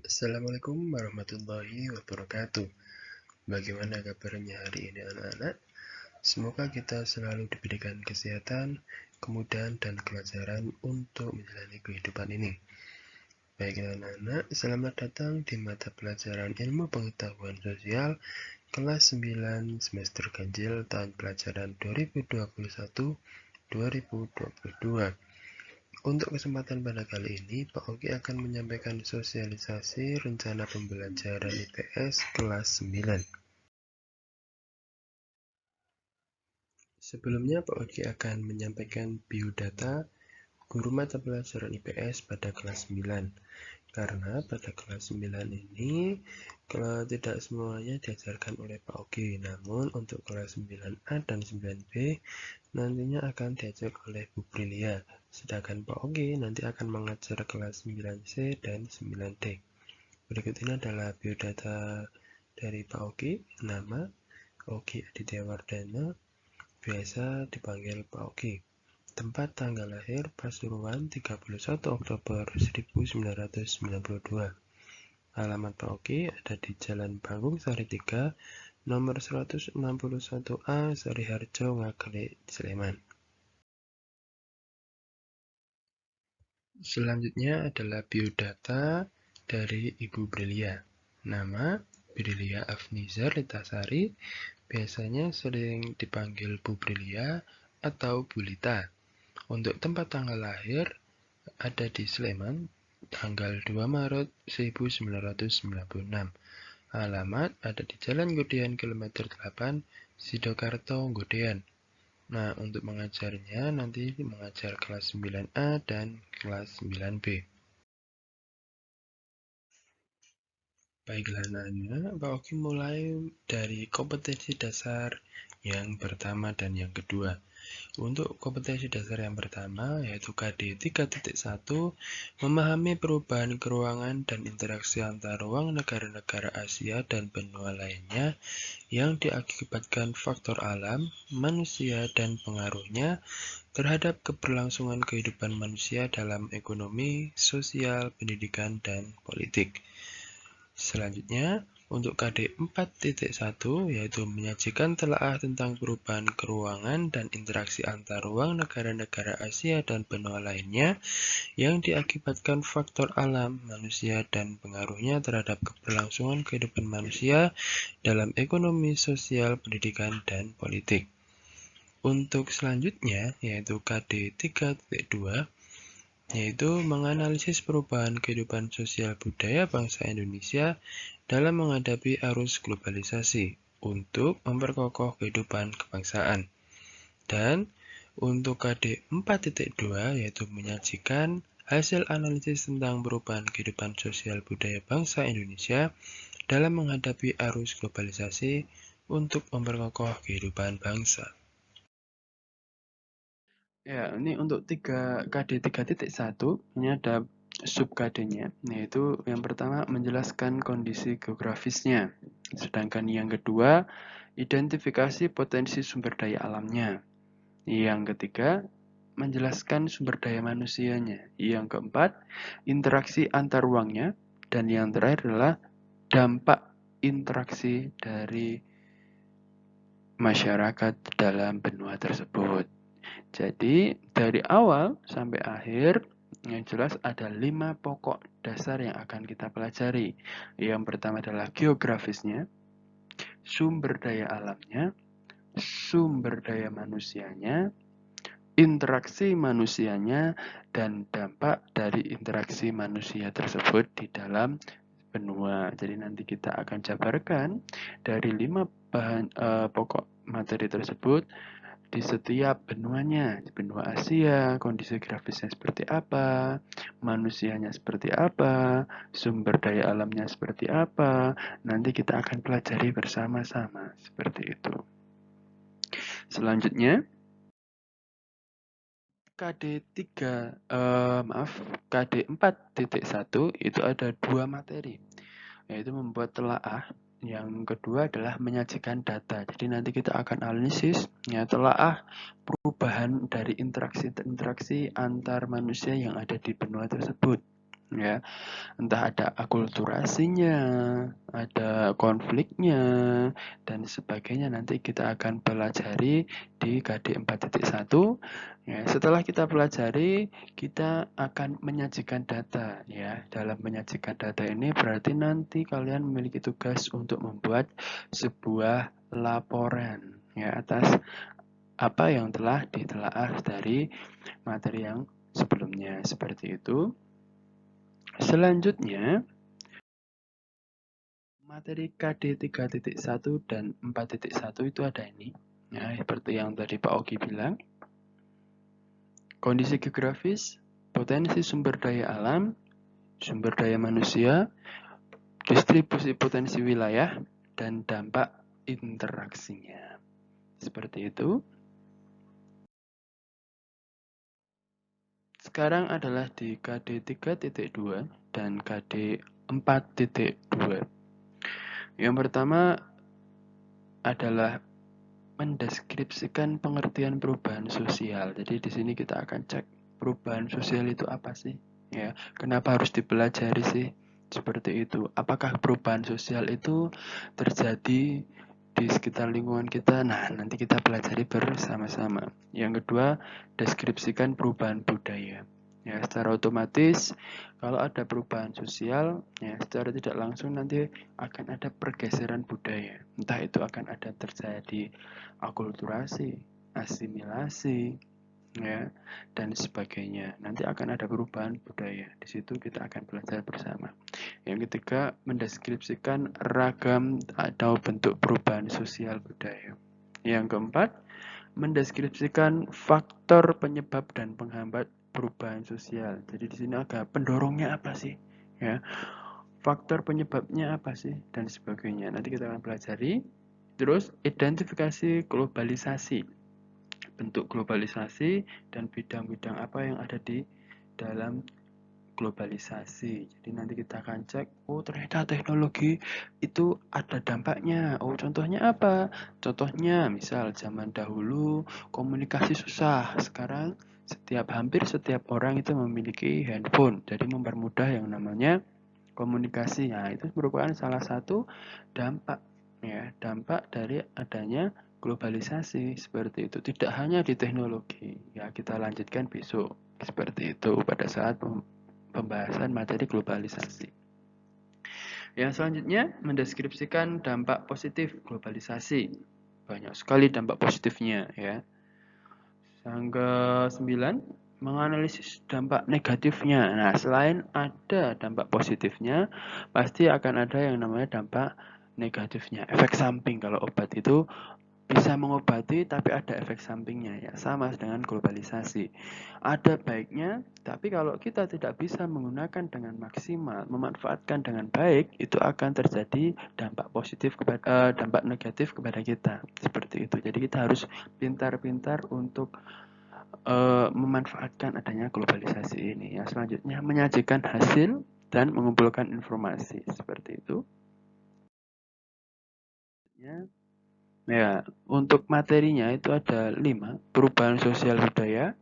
Assalamualaikum warahmatullahi wabarakatuh. Bagaimana kabarnya hari ini anak-anak? Semoga kita selalu diberikan kesehatan, kemudahan, dan kelancaran untuk menjalani kehidupan ini. Baiklah anak-anak, selamat datang di mata pelajaran Ilmu Pengetahuan Sosial kelas 9 semester ganjil tahun pelajaran 2021-2022. Untuk kesempatan pada kali ini, Pak Oki akan menyampaikan sosialisasi rencana pembelajaran IPS kelas 9. Sebelumnya, Pak Oki akan menyampaikan biodata guru mata pelajaran IPS pada kelas 9. Karena pada kelas 9 ini, tidak semuanya diajarkan oleh Pak Oki, namun untuk kelas 9A dan 9B nantinya akan diajar oleh Bu Prilia. Sedangkan Pak Oki nanti akan mengajar kelas 9C dan 9D. Berikut ini adalah biodata dari Pak Oki. Nama Oki Aditya Wardana, biasa dipanggil Pak Oki. Tempat tanggal lahir Pasuruan 31 Oktober 1992. Alamat Pak Oki ada di Jalan Panggung Sari 3, nomor 161A, Sariharjo, Ngaglik, Sleman. Selanjutnya adalah biodata dari Ibu Brilia. Nama Brilia Afnizar Litasari, biasanya sering dipanggil Bu Brilia atau Bu Lita. Untuk tempat tanggal lahir ada di Sleman, tanggal 2 Maret 1996. Alamat ada di Jalan Godean kilometer 8, Sidokarto, Godean. Nah, untuk mengajarnya nanti mengajar kelas 9A dan kelas 9B. Baiklah anak-anak, Pak Oki mulai dari kompetensi dasar yang pertama dan yang kedua. Untuk kompetensi dasar yang pertama, yaitu KD 3.1, memahami perubahan keruangan dan interaksi antar ruang negara-negara Asia dan benua lainnya yang diakibatkan faktor alam, manusia, dan pengaruhnya terhadap keberlangsungan kehidupan manusia dalam ekonomi, sosial, pendidikan, dan politik. Selanjutnya, untuk KD 4.1 yaitu menyajikan telaah tentang perubahan keruangan dan interaksi antar ruang negara-negara Asia dan benua lainnya yang diakibatkan faktor alam, manusia, dan pengaruhnya terhadap keberlangsungan kehidupan manusia dalam ekonomi, sosial, pendidikan, dan politik. Untuk selanjutnya, yaitu KD 3.2, yaitu menganalisis perubahan kehidupan sosial budaya bangsa Indonesia dalam menghadapi arus globalisasi untuk memperkokoh kehidupan kebangsaan. Dan untuk KD 4.2 yaitu menyajikan hasil analisis tentang perubahan kehidupan sosial budaya bangsa Indonesia dalam menghadapi arus globalisasi untuk memperkokoh kehidupan bangsa. Ya, ini untuk KD 3.1, ini ada sub KD-nya, yaitu yang pertama menjelaskan kondisi geografisnya, sedangkan yang kedua identifikasi potensi sumber daya alamnya, yang ketiga menjelaskan sumber daya manusianya, yang keempat interaksi antar ruangnya, dan yang terakhir adalah dampak interaksi dari masyarakat dalam benua tersebut. Jadi dari awal sampai akhir yang jelas ada 5 pokok dasar yang akan kita pelajari. Yang pertama adalah geografisnya, sumber daya alamnya, sumber daya manusianya, interaksi manusianya, dan dampak dari interaksi manusia tersebut di dalam benua. Jadi nanti kita akan jabarkan dari 5 pokok materi tersebut di setiap benuanya, di benua Asia, kondisi grafisnya seperti apa, manusianya seperti apa, sumber daya alamnya seperti apa, nanti kita akan pelajari bersama-sama, seperti itu. Selanjutnya, KD 4.1 itu ada 2 materi, yaitu membuat telaah. Yang kedua adalah menyajikan data. Jadi nanti kita akan analisis ya telaah perubahan dari interaksi-interaksi antar manusia yang ada di benua tersebut. ya. Entah ada akulturasinya, ada konfliknya, dan sebagainya. Nanti kita akan pelajari di KD 4.1. Ya, setelah kita pelajari, kita akan menyajikan data. Ya, dalam menyajikan data ini berarti nanti kalian memiliki tugas untuk membuat sebuah laporan ya atas apa yang telah ditelaah dari materi yang sebelumnya. Seperti itu. Selanjutnya, materi KD 3.1 dan 4.1 itu ada ini. Ya, seperti yang tadi Pak Ogi bilang. Kondisi geografis, potensi sumber daya alam, sumber daya manusia, distribusi potensi wilayah, dan dampak interaksinya. Seperti itu. Sekarang adalah di KD 3.2 dan KD 4.2. Yang pertama adalah mendeskripsikan pengertian perubahan sosial. Jadi di sini kita akan cek perubahan sosial itu apa sih? Ya, kenapa harus dipelajari sih? Seperti itu. Apakah perubahan sosial itu terjadi di sekitar lingkungan kita? Nah, nanti kita pelajari bersama-sama. Yang kedua, deskripsikan perubahan budaya. Ya, secara otomatis kalau ada perubahan sosial, ya secara tidak langsung nanti akan ada pergeseran budaya. Entah itu akan ada terjadi akulturasi, asimilasi, ya, dan sebagainya. Nanti akan ada perubahan budaya. Di situ kita akan belajar bersama. Yang ketiga, mendeskripsikan ragam atau bentuk perubahan sosial budaya. Yang keempat, mendeskripsikan faktor penyebab dan penghambat perubahan sosial. Jadi di sini agak pendorongnya apa sih? Ya, faktor penyebabnya apa sih dan sebagainya. Nanti kita akan pelajari. Terus identifikasi globalisasi, bentuk globalisasi dan bidang-bidang apa yang ada di dalam globalisasi. Jadi nanti kita akan cek, oh ternyata teknologi itu ada dampaknya. Oh contohnya apa? Contohnya misal zaman dahulu komunikasi susah. Sekarang hampir setiap orang itu memiliki handphone. Jadi mempermudah yang namanya komunikasi. Nah, itu merupakan salah satu dampak ya, dampak dari adanya globalisasi seperti itu. Tidak hanya di teknologi. Ya, kita lanjutkan besok seperti itu pada saat pembahasan materi globalisasi. Yang selanjutnya mendeskripsikan dampak positif globalisasi. Banyak sekali dampak positifnya ya. Yang ke-9, menganalisis dampak negatifnya. Nah, selain ada dampak positifnya, pasti akan ada yang namanya dampak negatifnya. Efek samping kalau obat itu bisa mengobati tapi ada efek sampingnya ya, sama dengan globalisasi. Ada baiknya, tapi kalau kita tidak bisa menggunakan dengan maksimal, memanfaatkan dengan baik, itu akan terjadi dampak positif dampak negatif kepada kita. Seperti itu. Jadi kita harus pintar-pintar untuk memanfaatkan adanya globalisasi ini. Yang selanjutnya menyajikan hasil dan mengumpulkan informasi. Seperti itu. Ya, untuk materinya itu ada 5, perubahan sosial budaya,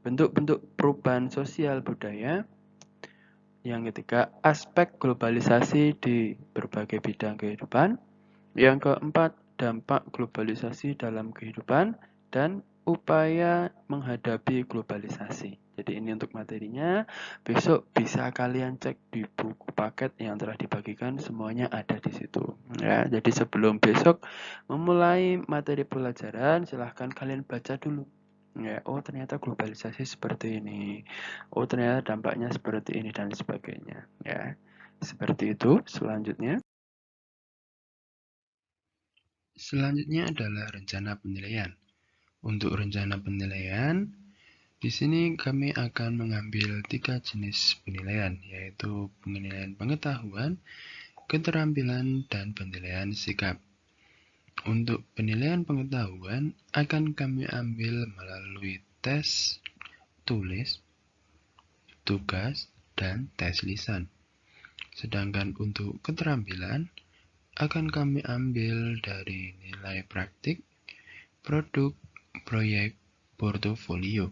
bentuk-bentuk perubahan sosial budaya, yang ketiga, aspek globalisasi di berbagai bidang kehidupan, yang keempat, dampak globalisasi dalam kehidupan, dan upaya menghadapi globalisasi. Jadi ini untuk materinya, besok bisa kalian cek di buku paket yang telah dibagikan, semuanya ada di situ. Ya, jadi sebelum besok memulai materi pelajaran, silahkan kalian baca dulu. Ya, oh ternyata globalisasi seperti ini. Oh ternyata dampaknya seperti ini dan sebagainya. Ya, seperti itu. Selanjutnya adalah rencana penilaian. Untuk rencana penilaian, di sini kami akan mengambil 3 jenis penilaian, yaitu penilaian pengetahuan, keterampilan, dan penilaian sikap. Untuk penilaian pengetahuan akan kami ambil melalui tes tulis, tugas, dan tes lisan. Sedangkan untuk keterampilan akan kami ambil dari nilai praktik, produk, proyek, portofolio.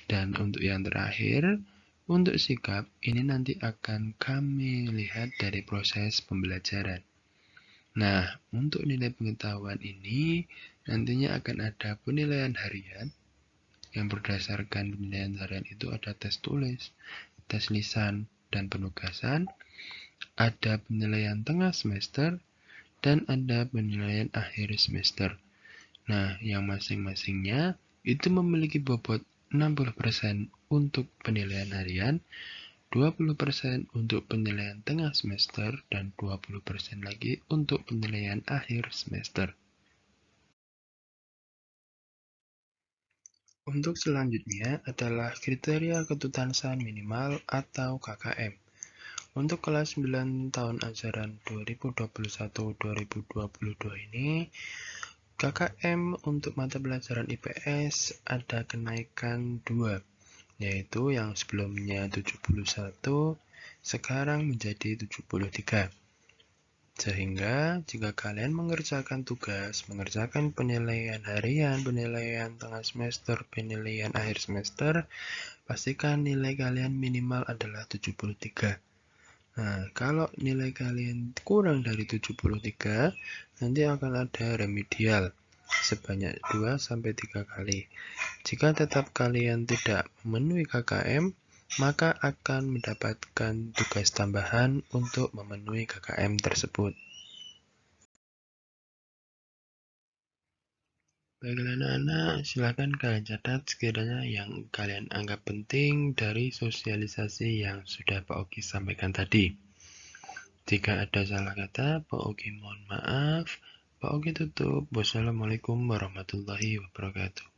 Dan untuk yang terakhir, Untuk sikap, ini nanti akan kami lihat dari proses pembelajaran. Nah, untuk nilai pengetahuan ini, nantinya akan ada penilaian harian, yang berdasarkan penilaian harian itu ada tes tulis, tes lisan, dan penugasan, ada penilaian tengah semester, dan ada penilaian akhir semester. Nah, yang masing-masingnya itu memiliki bobot 60% untuk penilaian harian, 20% untuk penilaian tengah semester, dan 20% lagi untuk penilaian akhir semester. Untuk selanjutnya adalah kriteria ketuntasan minimal atau KKM. Untuk kelas 9 tahun ajaran 2021-2022 ini, KKM untuk mata pelajaran IPS ada kenaikan 2, yaitu yang sebelumnya 71, sekarang menjadi 73. Sehingga jika kalian mengerjakan tugas, mengerjakan penilaian harian, penilaian tengah semester, penilaian akhir semester, pastikan nilai kalian minimal adalah 73. Nah, kalau nilai kalian kurang dari 73, nanti akan ada remedial sebanyak 2-3 kali. Jika tetap kalian tidak memenuhi KKM, maka akan mendapatkan tugas tambahan untuk memenuhi KKM tersebut. Baiklah anak-anak, silakan kalian catat sekiranya yang kalian anggap penting dari sosialisasi yang sudah Pak Oki sampaikan tadi. Jika ada salah kata, Pak Oki mohon maaf. Pak Oki tutup. Wassalamualaikum warahmatullahi wabarakatuh.